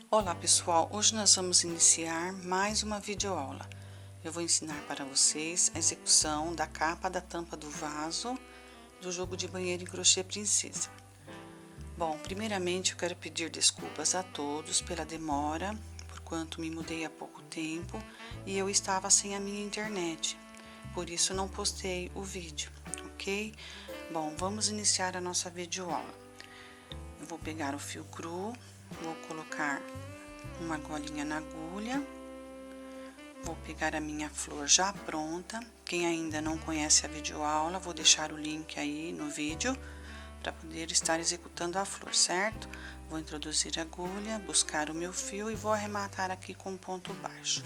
Olá pessoal, hoje nós vamos iniciar mais uma videoaula. Eu vou ensinar para vocês a execução da capa da tampa do vaso do jogo de banheiro em crochê princesa. Bom, primeiramente eu quero pedir desculpas a todos pela demora, porquanto me mudei há pouco tempo e eu estava sem a minha internet, por isso não postei o vídeo, ok? Bom, vamos iniciar a nossa videoaula. Eu vou pegar o fio cru, vou colocar uma golinha na agulha, vou pegar a minha flor já pronta. Quem ainda não conhece a videoaula, vou deixar o link aí no vídeo para poder estar executando a flor, certo? Vou introduzir a agulha, buscar o meu fio e vou arrematar aqui com ponto baixo.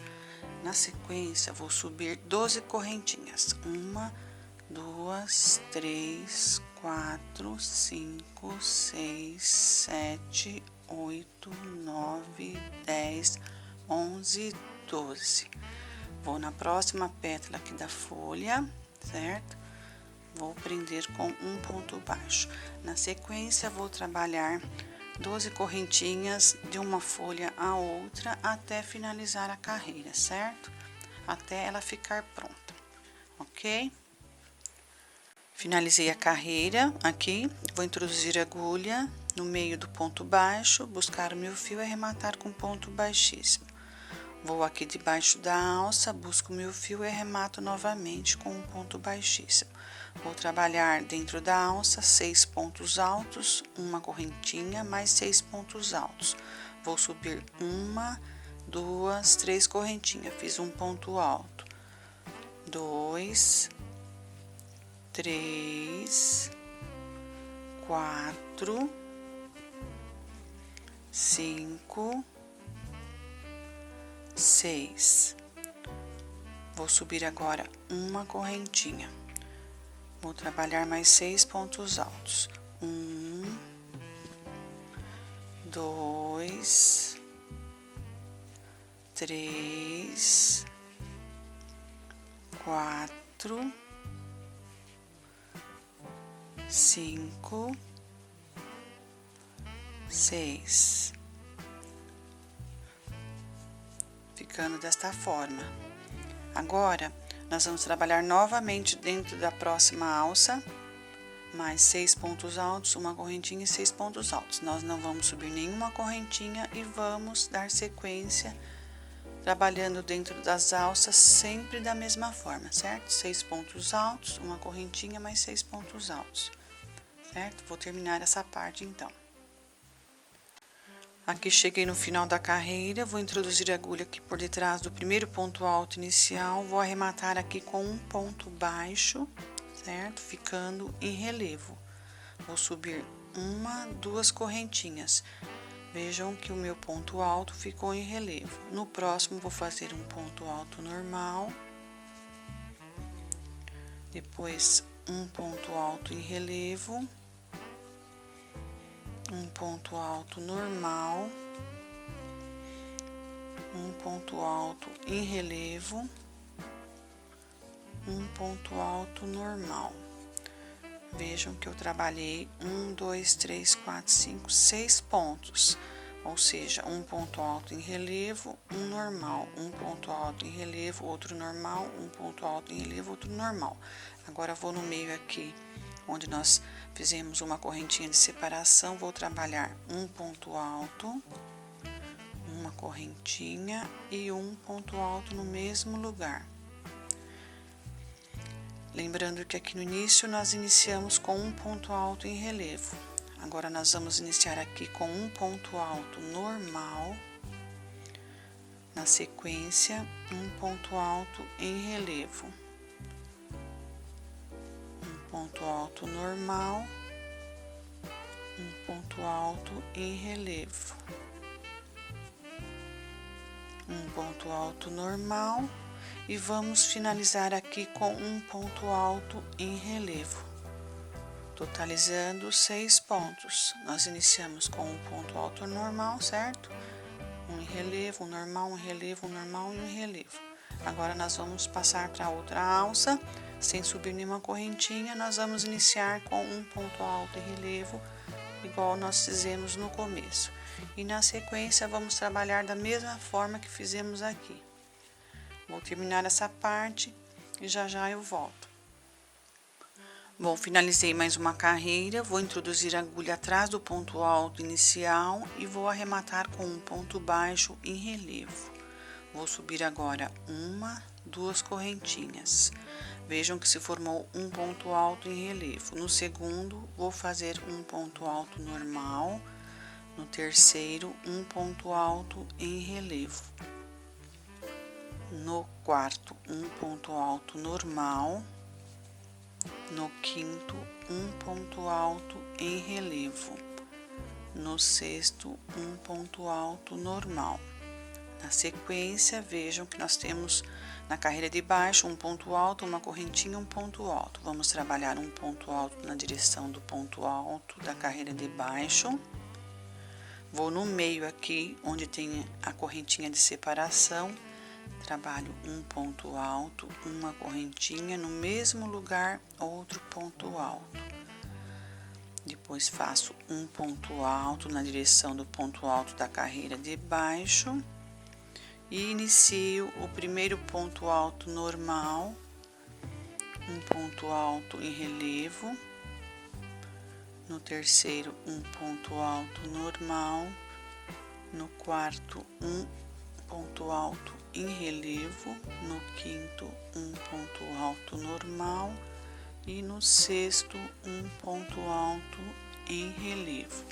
Na sequência, vou subir 12 correntinhas. 1, 2, 3, 4, 5, 6, 7, 8, 9, 10, 11, 12. Vou na próxima pétala aqui da folha, certo? Vou prender com um ponto baixo. Na sequência, vou trabalhar 12 correntinhas de uma folha a outra até finalizar a carreira, certo? Até ela ficar pronta, ok? Finalizei a carreira aqui, vou introduzir a agulha no meio do ponto baixo, buscar o meu fio e arrematar com ponto baixíssimo. Vou aqui debaixo da alça, busco o meu fio e arremato novamente com um ponto baixíssimo. Vou trabalhar dentro da alça 6 pontos altos, uma correntinha mais 6 pontos altos. Vou subir 1, 2, 3 correntinhas, fiz um ponto alto, 2, 3, 4, 5, 6. Vou subir agora uma correntinha. Vou trabalhar mais 6 pontos altos. 1, 2, 3, 4, 5, 6. Ficando desta forma. Agora, nós vamos trabalhar novamente dentro da próxima alça, mais 6 pontos altos, uma correntinha e 6 pontos altos. Nós não vamos subir nenhuma correntinha e vamos dar sequência, trabalhando dentro das alças, sempre da mesma forma, certo? 6 pontos altos, uma correntinha mais 6 pontos altos, certo? Vou terminar essa parte então. Aqui cheguei no final da carreira, vou introduzir a agulha aqui por detrás do primeiro ponto alto inicial, vou arrematar aqui com um ponto baixo, certo? Ficando em relevo. Vou subir 1, 2 correntinhas. Vejam que o meu ponto alto ficou em relevo. No próximo, vou fazer um ponto alto normal, depois um ponto alto em relevo, um ponto alto normal, um ponto alto em relevo, um ponto alto normal. Vejam que eu trabalhei 1, 2, 3, 4, 5, 6 pontos, ou seja, um ponto alto em relevo, um normal, um ponto alto em relevo, outro normal, um ponto alto em relevo, outro normal. Agora vou no meio aqui, onde nós fizemos uma correntinha de separação, vou trabalhar um ponto alto, uma correntinha e um ponto alto no mesmo lugar. Lembrando que aqui no início nós iniciamos com um ponto alto em relevo. Agora nós vamos iniciar aqui com um ponto alto normal. Na sequência, um ponto alto em relevo. Ponto alto normal, um ponto alto em relevo, um ponto alto normal e vamos finalizar aqui com um ponto alto em relevo, totalizando 6 pontos. Nós iniciamos com um ponto alto normal, certo? Um em relevo, um normal, um relevo, um normal e um relevo. Agora nós vamos passar para outra alça. sem subir nenhuma correntinha, nós vamos iniciar com um ponto alto em relevo, igual nós fizemos no começo. E na sequência, vamos trabalhar da mesma forma que fizemos aqui. Vou terminar essa parte e já eu volto. Bom, finalizei mais uma carreira, vou introduzir a agulha atrás do ponto alto inicial e vou arrematar com um ponto baixo em relevo. Vou subir agora uma, duas correntinhas. Vejam que se formou um ponto alto em relevo. No segundo, vou fazer um ponto alto normal. No terceiro, um ponto alto em relevo. No quarto, um ponto alto normal. No quinto, um ponto alto em relevo. No sexto, um ponto alto normal. Na sequência, vejam que nós temos na carreira de baixo um ponto alto, uma correntinha, um ponto alto. Vamos trabalhar um ponto alto na direção do ponto alto da carreira de baixo. Vou no meio aqui, onde tem a correntinha de separação. Trabalho um ponto alto, uma correntinha, no mesmo lugar, outro ponto alto. Depois faço um ponto alto na direção do ponto alto da carreira de baixo e inicio o primeiro ponto alto normal, um ponto alto em relevo. No terceiro, um ponto alto normal. No quarto, um ponto alto em relevo, no quinto, um ponto alto normal e no sexto, um ponto alto em relevo.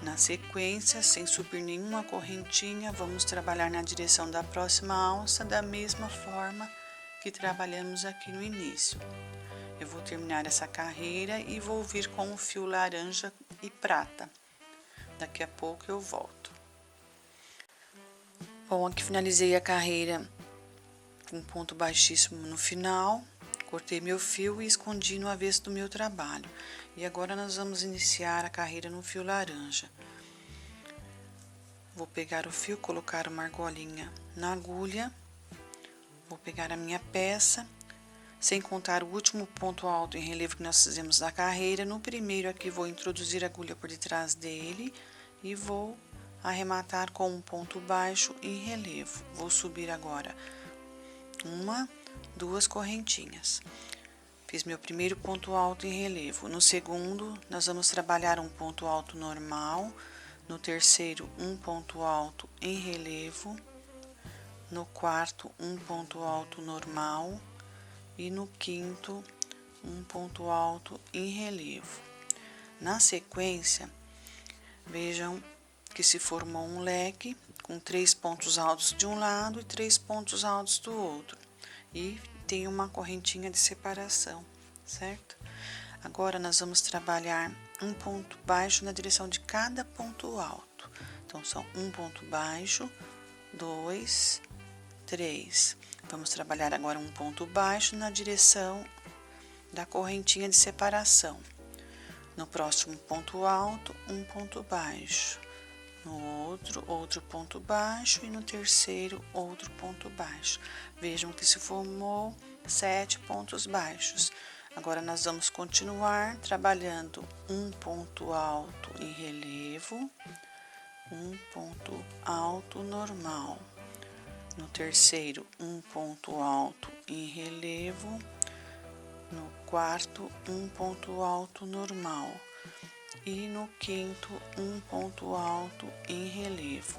Na sequência, sem subir nenhuma correntinha, vamos trabalhar na direção da próxima alça da mesma forma que trabalhamos aqui no início. Eu vou terminar essa carreira e vou vir com o fio laranja e prata. Daqui a pouco eu volto. Bom, aqui finalizei a carreira com um ponto baixíssimo no final, cortei meu fio e escondi no avesso do meu trabalho. E agora nós vamos iniciar a carreira no fio laranja. Vou pegar o fio, colocar uma argolinha na agulha, vou pegar a minha peça, sem contar o último ponto alto em relevo que nós fizemos na carreira. No primeiro aqui vou introduzir a agulha por detrás dele e vou arrematar com um ponto baixo em relevo. Vou subir agora uma, duas correntinhas. Fiz meu primeiro ponto alto em relevo. No segundo, nós vamos trabalhar um ponto alto normal. No terceiro, um ponto alto em relevo. No quarto, um ponto alto normal. E no quinto, um ponto alto em relevo. Na sequência, vejam que se formou um leque com 3 pontos altos de um lado e 3 pontos altos do outro. E tem uma correntinha de separação, certo? Agora, nós vamos trabalhar um ponto baixo na direção de cada ponto alto. Então, são um ponto baixo, 2, 3. Vamos trabalhar agora um ponto baixo na direção da correntinha de separação. No próximo ponto alto, um ponto baixo. No outro ponto baixo e no terceiro, outro ponto baixo. Vejam que se formou 7 pontos baixos. Agora, nós vamos continuar trabalhando um ponto alto em relevo, um ponto alto normal. No terceiro, um ponto alto em relevo. No quarto, um ponto alto normal. E no quinto, um ponto alto em relevo,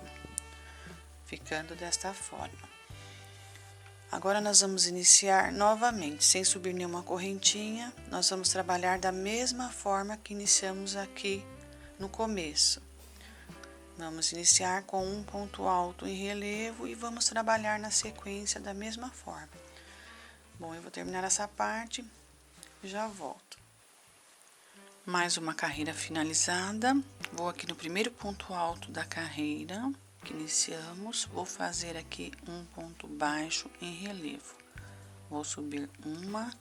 ficando desta forma. Agora, nós vamos iniciar novamente, sem subir nenhuma correntinha, nós vamos trabalhar da mesma forma que iniciamos aqui no começo. Vamos iniciar com um ponto alto em relevo e vamos trabalhar na sequência da mesma forma. Bom, eu vou terminar essa parte e já volto. Mais uma carreira finalizada. Vou aqui no primeiro ponto alto da carreira que iniciamos, vou fazer aqui um ponto baixo em relevo. Vou subir uma,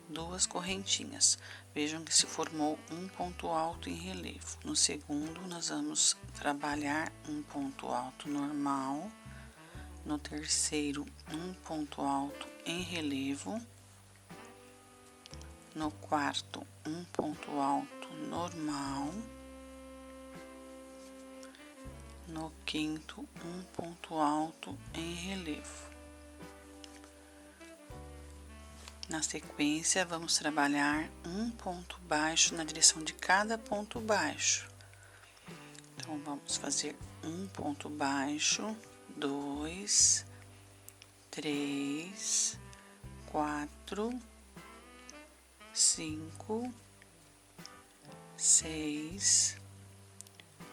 duas correntinhas. Vejam que se formou um ponto alto em relevo. No segundo, nós vamos trabalhar um ponto alto normal. No terceiro, um ponto alto em relevo. no quarto um ponto alto normal, no quinto um ponto alto em relevo. Na sequência, vamos trabalhar um ponto baixo na direção de cada ponto baixo. Então, vamos fazer um ponto baixo, 2, 3, 4, 5, 6,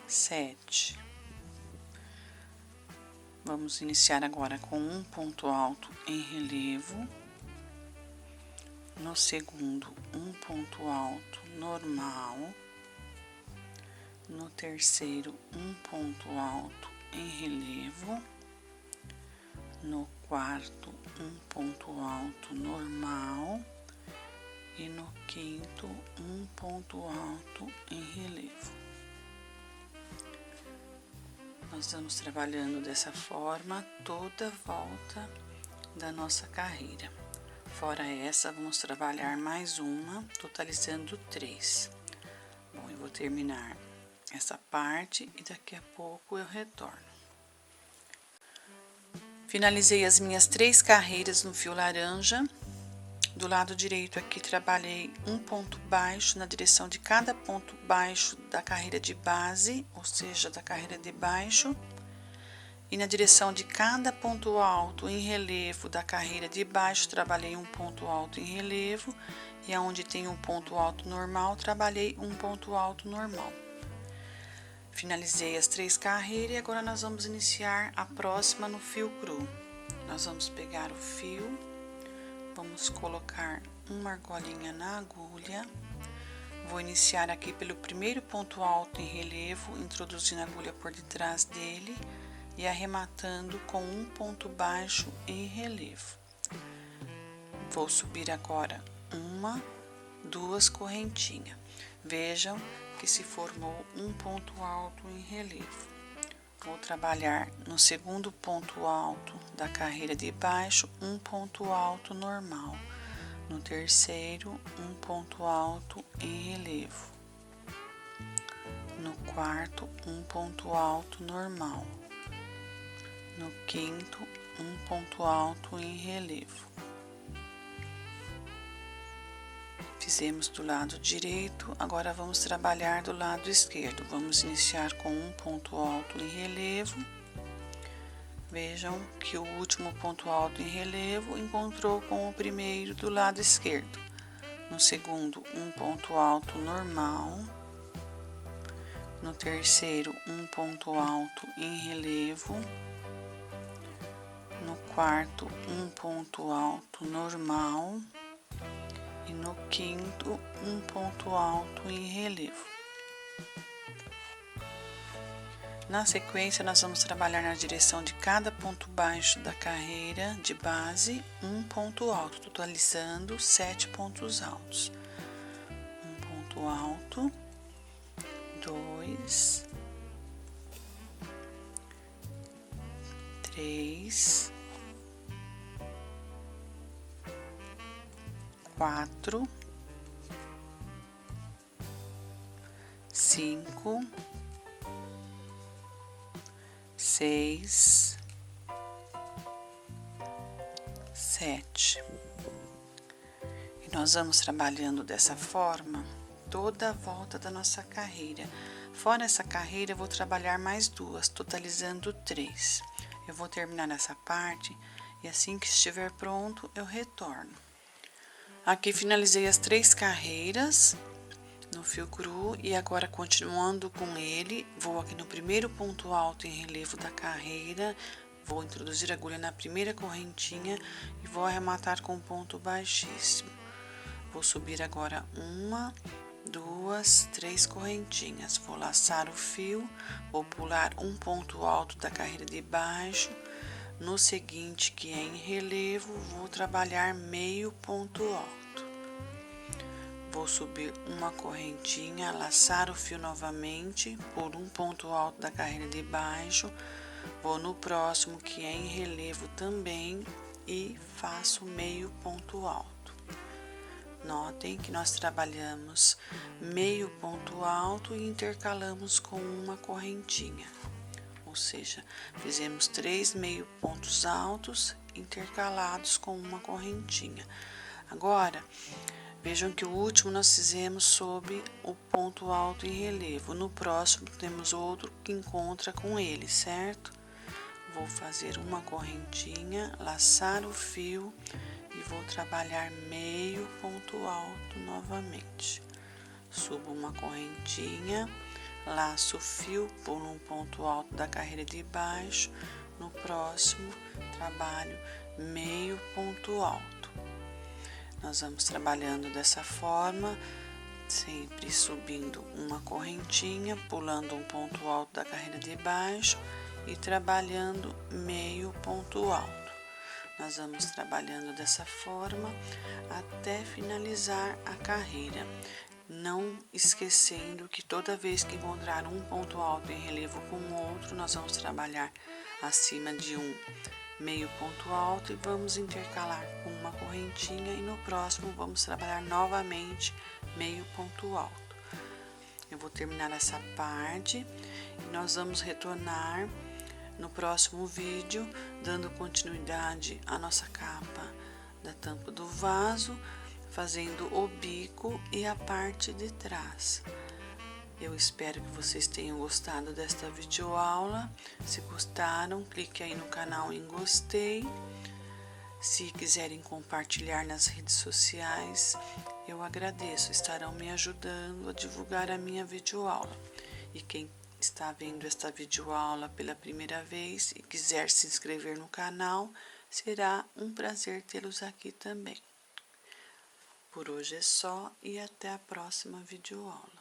7. Vamos iniciar agora com um ponto alto em relevo. No segundo, um ponto alto normal. No terceiro, um ponto alto em relevo. No quarto, um ponto alto normal. E no quinto, um ponto alto em relevo. Nós vamos trabalhando dessa forma toda a volta da nossa carreira. Fora essa, vamos trabalhar mais uma, totalizando 3. Bom, eu vou terminar essa parte e daqui a pouco eu retorno. Finalizei as minhas 3 carreiras no fio laranja. Do lado direito aqui trabalhei um ponto baixo na direção de cada ponto baixo da carreira de base, ou seja, da carreira de baixo. E na direção de cada ponto alto em relevo da carreira de baixo, trabalhei um ponto alto em relevo. E aonde tem um ponto alto normal, trabalhei um ponto alto normal. Finalizei as 3 carreiras e agora nós vamos iniciar a próxima no fio cru. Nós vamos pegar o fio, vamos colocar uma argolinha na agulha. Vou iniciar aqui pelo primeiro ponto alto em relevo, introduzindo a agulha por detrás dele e arrematando com um ponto baixo em relevo. Vou subir agora 1, 2 correntinhas. Vejam que se formou um ponto alto em relevo. Vou trabalhar no segundo ponto alto da carreira de baixo, um ponto alto normal. No terceiro, um ponto alto em relevo. No quarto, um ponto alto normal. No quinto, um ponto alto em relevo. Fizemos do lado direito, agora vamos trabalhar do lado esquerdo. Vamos iniciar com um ponto alto em relevo. Vejam que o último ponto alto em relevo encontrou com o primeiro do lado esquerdo. No segundo, um ponto alto normal. No terceiro, um ponto alto em relevo. No quarto, um ponto alto normal. E no quinto, um ponto alto em relevo. Na sequência, nós vamos trabalhar na direção de cada ponto baixo da carreira de base, um ponto alto, totalizando 7 pontos altos. Um ponto alto, 2, 3, 4, 5, 6, 7. E nós vamos trabalhando dessa forma toda a volta da nossa carreira. Fora essa carreira, eu vou trabalhar mais 2, totalizando 3. Eu vou terminar essa parte e assim que estiver pronto, eu retorno. Aqui finalizei as 3 carreiras no fio cru e agora continuando com ele, vou aqui no primeiro ponto alto em relevo da carreira, vou introduzir a agulha na primeira correntinha e vou arrematar com um ponto baixíssimo. Vou subir agora 1, 2, 3 correntinhas, vou laçar o fio, vou pular um ponto alto da carreira de baixo. No seguinte, que é em relevo, vou trabalhar meio ponto alto. Vou subir uma correntinha, laçar o fio novamente por um ponto alto da carreira de baixo. Vou no próximo, que é em relevo também, e faço meio ponto alto. Notem que nós trabalhamos meio ponto alto e intercalamos com uma correntinha. Ou seja, fizemos 3 meio pontos altos intercalados com uma correntinha. Agora, vejam que o último nós fizemos sob o ponto alto em relevo. No próximo temos outro que encontra com ele, certo? Vou fazer uma correntinha, laçar o fio e vou trabalhar meio ponto alto novamente. Subo uma correntinha, laço o fio por um ponto alto da carreira de baixo. No próximo, trabalho meio ponto alto. Nós vamos trabalhando dessa forma, sempre subindo uma correntinha, pulando um ponto alto da carreira de baixo e trabalhando meio ponto alto. Nós vamos trabalhando dessa forma até finalizar a carreira, não esquecendo que toda vez que encontrar um ponto alto em relevo com o outro, nós vamos trabalhar acima de um meio ponto alto e vamos intercalar com uma correntinha e no próximo vamos trabalhar novamente meio ponto alto. Eu vou terminar essa parte e nós vamos retornar no próximo vídeo, dando continuidade à nossa capa da tampa do vaso, fazendo o bico e a parte de trás. Eu espero que vocês tenham gostado desta videoaula. Se gostaram, clique aí no canal em gostei. Se quiserem compartilhar nas redes sociais, eu agradeço, estarão me ajudando a divulgar a minha videoaula. E quem está vendo esta videoaula pela primeira vez e quiser se inscrever no canal, será um prazer tê-los aqui também. Por hoje é só e até a próxima videoaula.